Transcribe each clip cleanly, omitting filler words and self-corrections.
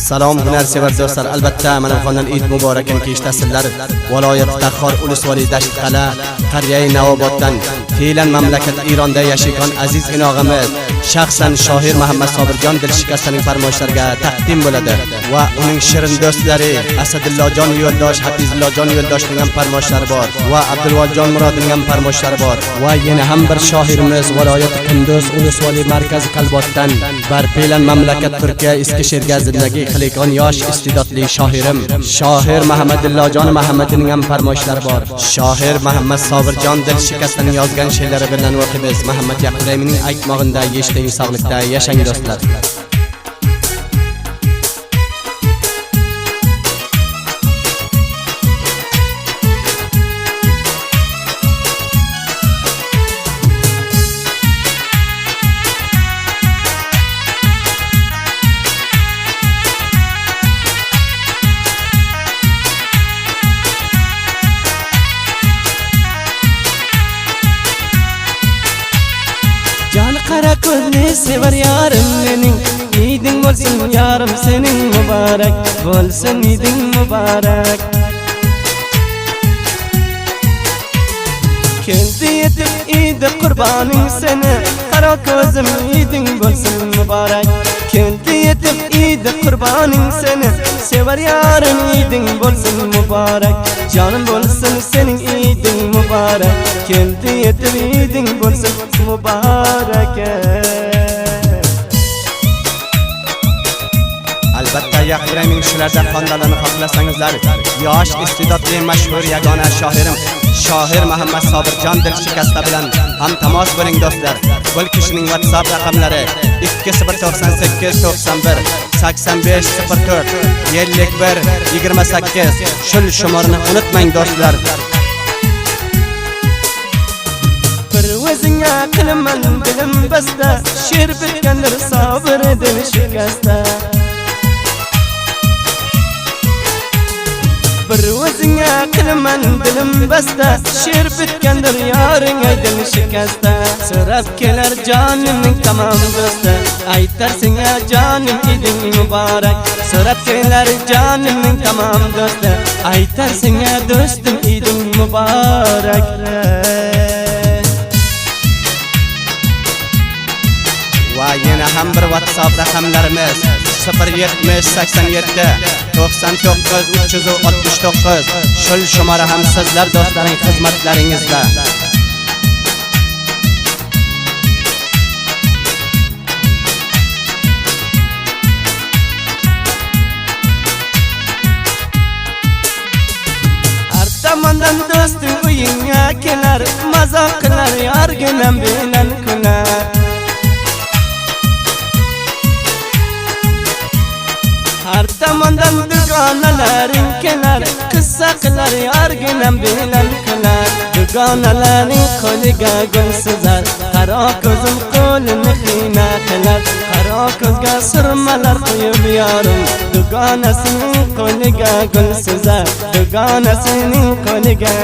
Salom hunarsevar do'stlar, albatta mana xondan Eid muborakini kechtasizlar. Viloyat Taxor Ulusvali Dashtqala Qaryai Navoboddan fe'lan mamlakat Eronda yashayotgan aziz inog'imiz shaxsan Shohir Muhammad Sobirjon Dilshikastning farmoyishlariga taqdim bo'ladi va uning shirin do'stlari Asadillojon Yo'ldosh, Hafizillojon Yo'ldoshning ham farmoyishlari bor va Abdulvojjon Murodning ham farmoyishlari bor va yana ham bir shoirimiz viloyat Qunduz Ulusvali markazi Qalbotdan fe'lan mamlakat Turkiya Eskishehirga zindagi qilayotgan yosh istedodli shoirim Shohir Muhammadillojon Muhammadning ham farmoyishlari bor. Shohir Muhammad Sobirjon Dilshikastning yozgan she'rlari bilan o'qiymiz. Muhammad Yaqublayning aytmog'ida yeshiting, sog'likda yashang do'stlar. Qara ko'zni sevar yarim mening, Eiding bo'lsin yarim sening muborak, bo'lsin Eiding muborak. Keldi yetib Eid qurboning seni, qara ko'zim Eiding bo'lsin muborak. Keldi yetib Eid qurboning seni, sevar yarim Eiding bo'lsin muborak. Jonim bo'lsin sening Eiding muborak. Keldi yetib Eiding bo'lsin muborak. Albatta Yaqublayning shularda xonadonini xohlasangizlar, yosh istedodli mashhur yagona shoirim Shohir Muhammad Sobirjon Dilshikasta bilan ham tamas bo'ling do'stlar. Bu kishining WhatsApp raqamlari 2098 91 8504 51 28. Shul shumorni unutmang do'stlar. Bir o'zingga qilaman dilim basta, she'r bitgandir Sobir Dilshikasta. Bir o'zingga qilaman dilim basta, she'r bitgandir yoring Dilshikasta. So'rab kelar jonimning tamom do'sti, aytarsin ya jonim Eiding muborak. So'rab kelar jonimning tamom do'sti, aytarsin ya do'stim Eiding muborak. Va yana ham bir WhatsApp raqamlarimiz 0787 99 369. Shul shumora ham sizlar do'stlaring xizmatlaringizda. Har tomondan do'sting uyingga kelar, mazoq qilar yorginam bilan kular. Har tomondan dugonalaring kelar, qissa qilar yorginam bilan kular. Dugonalaring qo'liga gul sizar, qaro ko'zim qo'lini xiyna qilar. Qaro ko'zga surmalar qo'yib yorim, dugonasining qo'liga gul sizar, dugonasining qo'liga.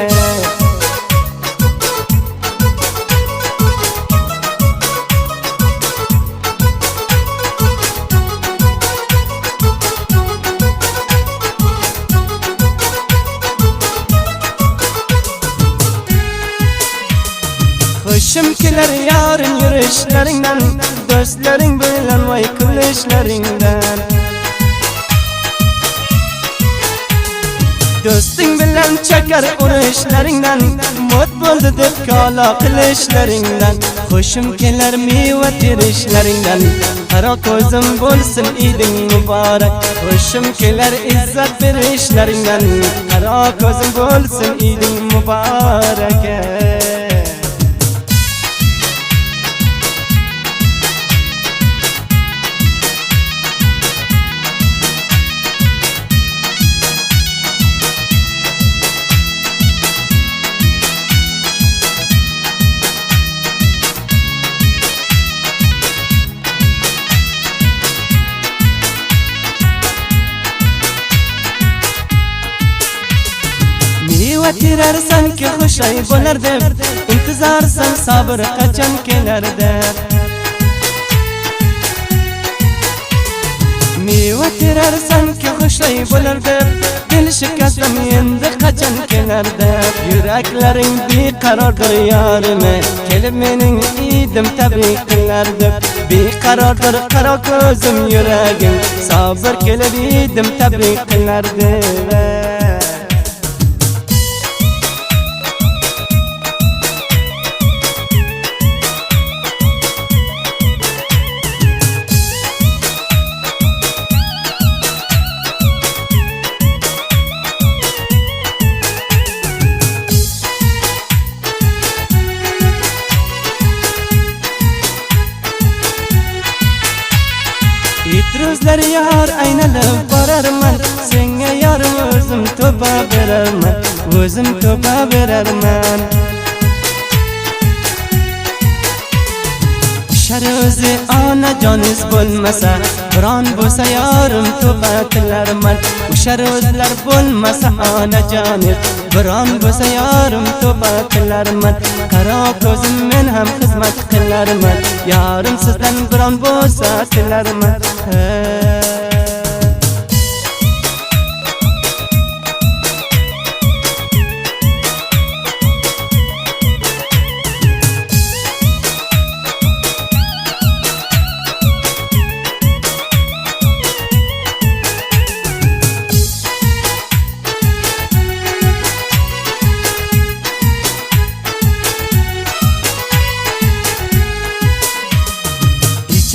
Xushim kelar yarim yurishlaringdan, do'stlaring bilan voy kulishlaringdan. Do'sting bilan chakar urishlaringdan, mot bo'ldi deb kalo qilishlaringdan. Xushim kelar meva terishlaringdan, qaro ko'zim bo'lsin Eiding muborak. Xushim kelar izzat berishlaringdan, qaro ko'zim bo'lsin Eiding muborak. Tirarsan ki xushay bo'lar deb, intizorsan sabr qachon kelar deb. Meva terarsan shay bo'lardi dil shikastim endi qachon kelardi yuraklaring beqarordir yorime kelib mening idim tabrik qilardi beqarordir qaro ko'zim yuragim sabr kelib idim tabrik qilardi Itruzlar yar aynalib borarman senga yarim o'zim to'pa berarman o'zim to'pa berarman shari o'zi onajoningiz bo'lmasa biron bo'lsa yarim to'pa tilarman o'shar o'zlar bo'lmasa onajoningiz biron bo'lsa yarim to'pa tilarman qaro ko'zim men ham xizmat qilarman yarim sizdan biron bo'lsa tilarman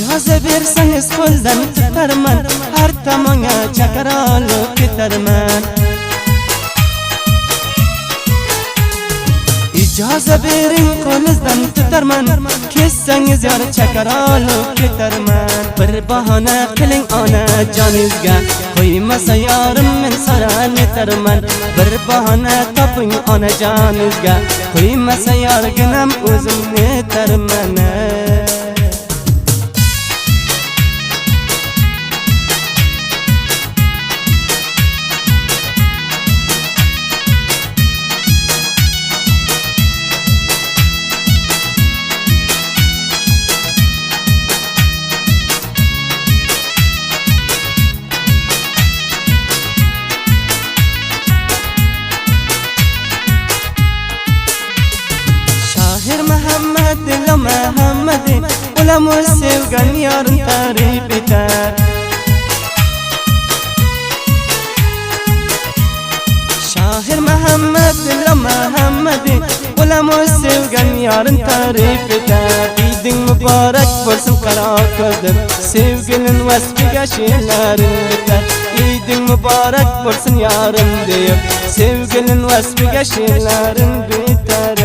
ijoza bersangiz qo'ldan tutarman har tomonga chaqir olib ketarman ijoza bering qo'lingizdan tutarman kessangiz yor chaqir olib ketarman bir bahona qiling onajoningizga qo'ymasa yorim men saran etarman bir bahona toping onajoningizga qo'ymasa yorginam o'zim netarman Muhammad ulamuz sevgan yarın tarif eter Şahir Muhammad ulamuz sevgan yarın tarif eter İdin mübarek bo'lsin qaro ko'zim sevgilin vasfiga she'rlaring bitar İdin mübarek bo'lsin yarim deyib sevgilin vasfiga she'rlaring bitar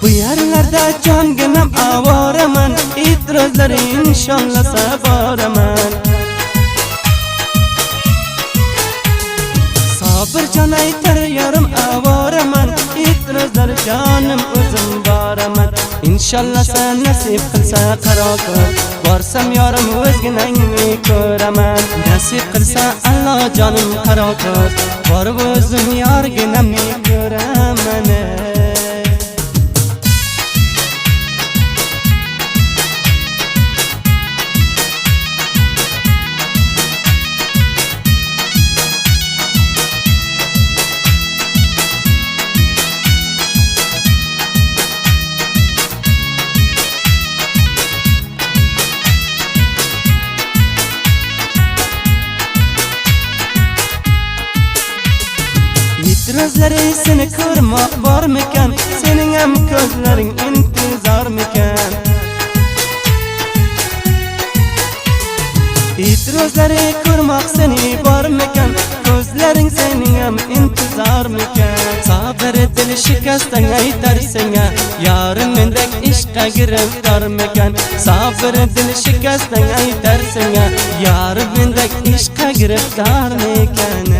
Bu yerlerde canginam avoraman İtirozları inşallah saboraman Sabır can aytar yarım avoraman İtirozları canım o'zim boraman İnşallah sen nasip qilsa qaro ko'z borsam yarim o'zginangni ko'raman Nasip qilsa Allah canım qaro ko'z borib o'zim yorginamni ko'raman Gözleri seni ko'rmoq bormikan sening ham ko'zlaring intizormikan İtirozları ko'rmoq seni bormikan ko'zlaring sening ham intizormikan Sabr dil shikastang aytar senga yarim mendek ishqa giriftormikan Sabr dil shikastang aytar senga yarim mendek ishqa giriftormikan